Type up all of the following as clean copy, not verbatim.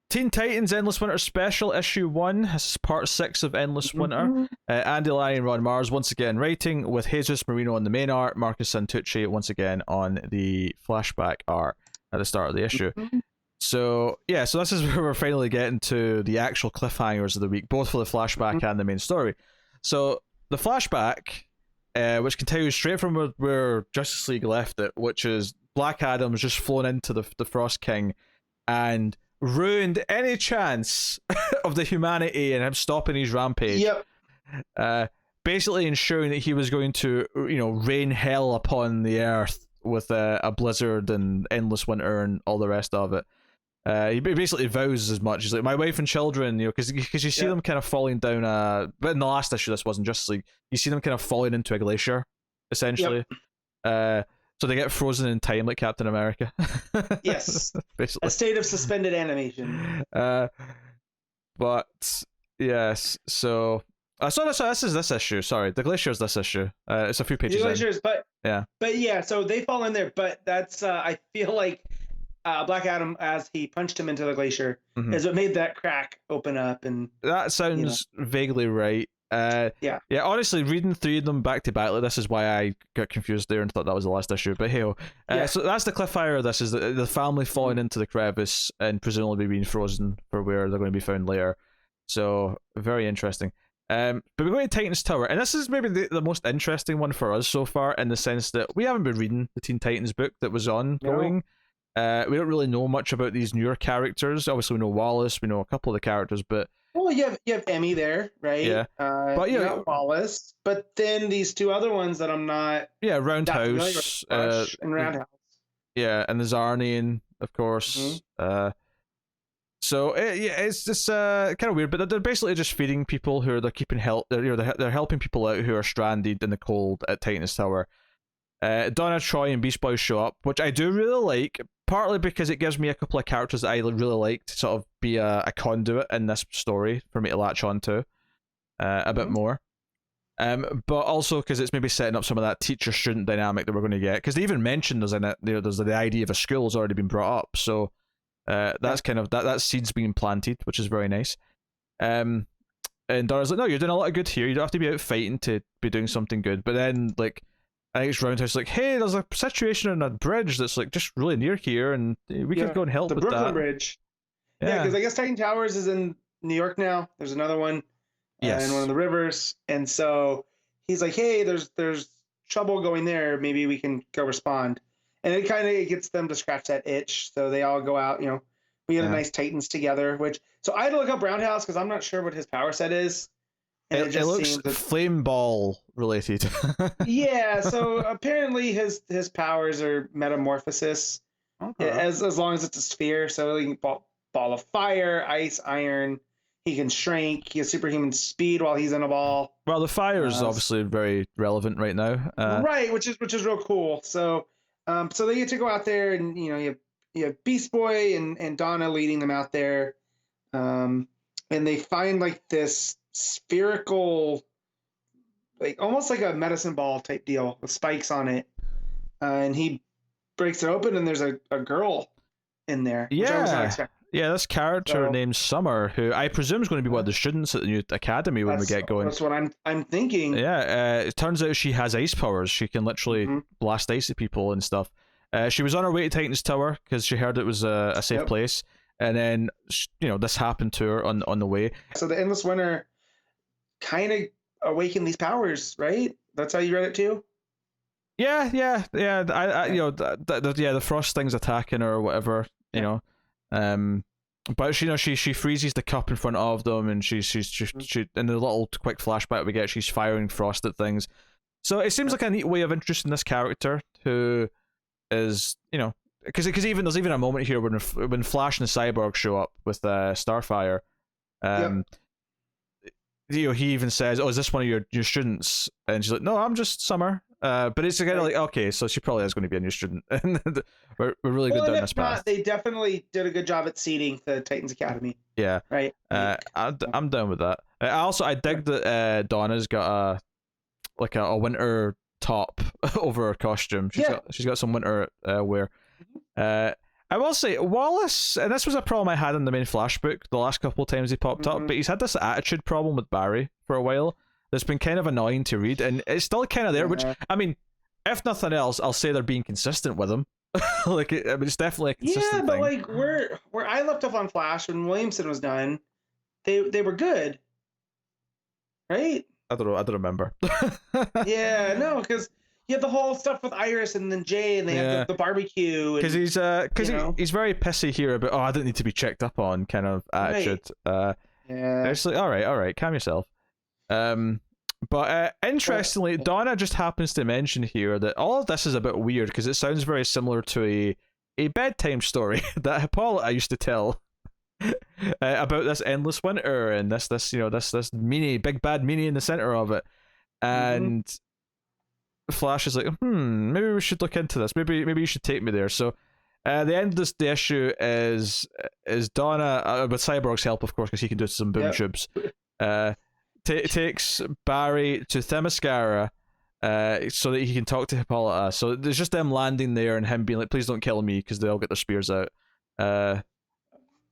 Teen Titans Endless Winter Special Issue 1. This is part 6 of Endless Winter. Andy Lanning and Ron Mars once again writing, with Jesus Marino on the main art, Marcus Santucci once again on the flashback art at the start of the issue. So this is where we're finally getting to the actual cliffhangers of the week, both for the flashback and the main story. So the flashback, which continues straight from where Justice League left it, which is Black Adam's just flown into the Frost King and ruined any chance of the humanity and him stopping his rampage. Basically ensuring that he was going to, rain hell upon the earth with a blizzard and endless winter and all the rest of it. He basically vows as much. He's like, my wife and children, because you see them kind of falling down but in the last issue, this wasn't Justice League, you see them kind of falling into a glacier, essentially. So they get frozen in time like Captain America. Yes. Basically. A state of suspended animation. But yes, so this is this issue. Sorry, the glacier is this issue. It's a few pages. The glaciers, but yeah, so they fall in there. But that's I feel like Black Adam, as he punched him into the glacier, is what made that crack open up, and that sounds vaguely right. Honestly, reading through them back to back, like, this is why I got confused there and thought that was the last issue. But hey, so that's the cliffhanger of this, is the family falling into the crevice and presumably being frozen for where they're going to be found later. So very interesting. But we're going to Titans Tower, and this is maybe the most interesting one for us so far, in the sense that we haven't been reading the Teen Titans book that was ongoing. We don't really know much about these newer characters. Obviously, we know Wallace, we know a couple of the characters, but you have Emmy there, right? Yeah. But you got Wallace, but then these two other ones that I'm not. Yeah, Roundhouse. And Roundhouse. Yeah, and the Zarnian, of course. So it's just kind of weird, but they're basically just feeding people who they're keeping they're helping people out who are stranded in the cold at Titans Tower. Donna Troy and Beast Boy show up, which I do really like, partly because it gives me a couple of characters that I really like to sort of be a conduit in this story for me to latch on to a bit more. But also because it's maybe setting up some of that teacher-student dynamic that we're going to get, because they even mentioned there's the idea of a school has already been brought up, so that's kind of that seed's being planted, which is very nice. And Donna's like, no, you're doing a lot of good here, you don't have to be out fighting to be doing something good. But then, like, I think it's Roundhouse like, hey, there's a situation on a bridge that's like just really near here, and we could go and help with Brooklyn that. Bridge. Yeah, because I guess Titan Towers is in New York now. There's another one in one of the rivers, and so he's like, hey, there's trouble going there. Maybe we can go respond. And it kind of gets them to scratch that itch, so they all go out. We get a nice Titans together. So I had to look up Roundhouse because I'm not sure what his power set is. And it looks flame ball related. Yeah, so apparently his powers are metamorphosis, as long as it's a sphere. So he can ball of fire, ice, iron. He can shrink. He has superhuman speed while he's in a ball. Well, the fire is obviously very relevant right now. Right, which is real cool. So they get to go out there, and you have Beast Boy and Donna leading them out there, and they find like this spherical, like almost like a medicine ball type deal with spikes on it, and he breaks it open, and there's a girl in there. Which I was not expecting. Yeah, this character named Summer, who I presume is going to be one of the students at the new academy when we get going. That's what I'm thinking. Yeah, it turns out she has ice powers. She can literally blast ice at people and stuff. She was on her way to Titan's Tower because she heard it was a safe place, and then this happened to her on the way. So the Endless Winter kind of awakened these powers, right? That's how you read it too. Yeah. The frost thing's attacking her or whatever. But she freezes the cup in front of them, and she in the little quick flashback we get, she's firing frost at things. So it seems like a neat way of introducing this character, who is because there's even a moment here when Flash and the Cyborg show up with Starfire. He even says, "Oh, is this one of your students?" And she's like, "No, I'm just Summer." But it's kind of like, okay, so she probably is going to be a new student. we're really good down this path. They definitely did a good job at seeding the Titans Academy. Yeah, right. I'm down with that. I dig that Donna's got a winter top over her costume. She's got some winter wear. I will say Wallace, and this was a problem I had in the main Flash book the last couple of times he popped up, but he's had this attitude problem with Barry for a while that's been kind of annoying to read, and it's still kind of there. Which, I mean, if nothing else, I'll say they're being consistent with him. Like, I mean, it's definitely a consistent but thing. like where I left off on Flash when Williamson was done, they were good, right? I don't remember. Yeah, no, because you had the whole stuff with Iris and then Jay, and they had the barbecue. Because he's he's very pissy here about, oh, I don't need to be checked up on kind of attitude. Right. It's like, all right, calm yourself. But interestingly, Donna just happens to mention here that all of this is a bit weird because it sounds very similar to a bedtime story that Hippolyta used to tell. About this endless winter and this meanie, big bad meanie in the center of it, and Flash is like, maybe we should look into this. Maybe you should take me there. So, the end of the issue is Donna, with Cyborg's help, of course, because he can do some boom tubes. Takes Barry to Themyscira, so that he can talk to Hippolyta. So there's just them landing there and him being like, "Please don't kill me," because they all get their spears out.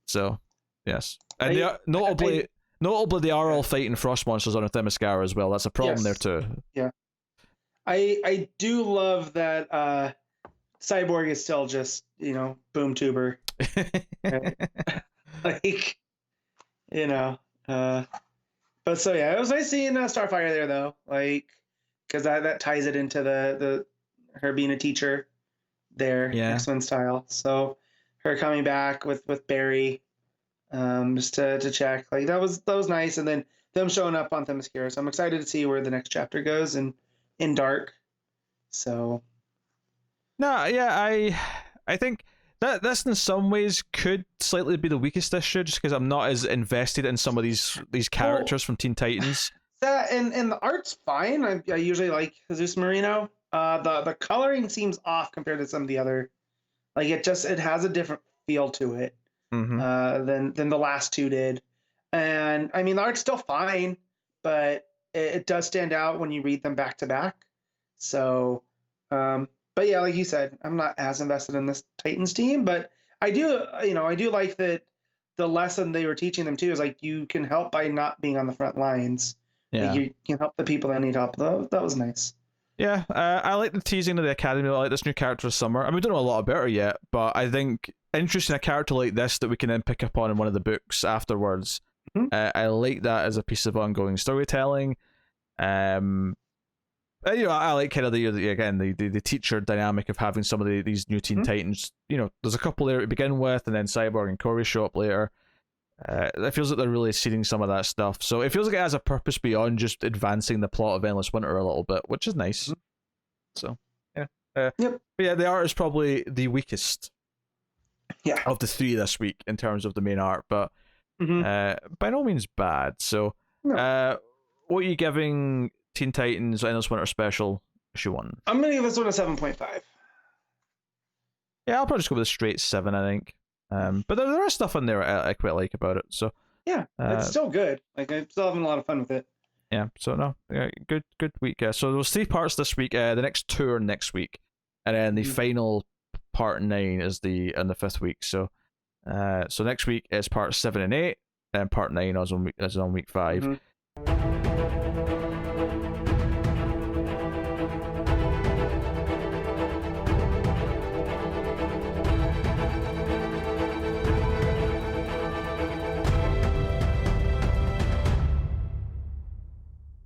So, yes. And notably, they are all fighting frost monsters on a Themyscira as well. That's a problem there too. Yeah. I do love that Cyborg is still just, boom tuber. Like, but so yeah, it was nice seeing Starfire there though. Like, because that ties it into the her being a teacher there, X-Men style. So her coming back with Barry, just to check, like that was nice, and then them showing up on Themyscira. So I'm excited to see where the next chapter goes in Dark. So I think that this in some ways could slightly be the weakest issue, just because I'm not as invested in some of these characters from Teen Titans. That and the art's fine. I usually like Jesus Marino. The coloring seems off compared to some of the other. Like it has a different feel to it than the last two did. And I mean the art's still fine, but it does stand out when you read them back to back. So, but yeah, like you said, I'm not as invested in this Titans team, but I do like that the lesson they were teaching them too is like you can help by not being on the front lines. Yeah, like you can help the people that need help. That was nice. Yeah, I like the teasing of the Academy. I like this new character of Summer. I mean, we don't know a lot about her yet, but I think introducing a character like this that we can then pick up on in one of the books afterwards, I like that as a piece of ongoing storytelling. I like kind of the teacher dynamic of having some of these new Teen Titans. There's a couple there to begin with, and then Cyborg and Corey show up later. It feels like they're really seeding some of that stuff. So it feels like it has a purpose beyond just advancing the plot of Endless Winter a little bit, which is nice. So, yeah. But yeah, the art is probably the weakest of the three this week in terms of the main art, but by no means bad. So, what are you giving Teen Titans Endless Winter Special issue 1? I'm going to give this one a 7.5. Yeah, I'll probably just go with a straight 7, I think. But there is stuff in there I quite like about it. So yeah, it's still good. Like I'm still having a lot of fun with it. Yeah. So no, good week. So there was 3 parts this week. The next 2 are next week, and then the final part 9 is the 5th week. So next week is part 7 and 8, and part 9 is on week 5.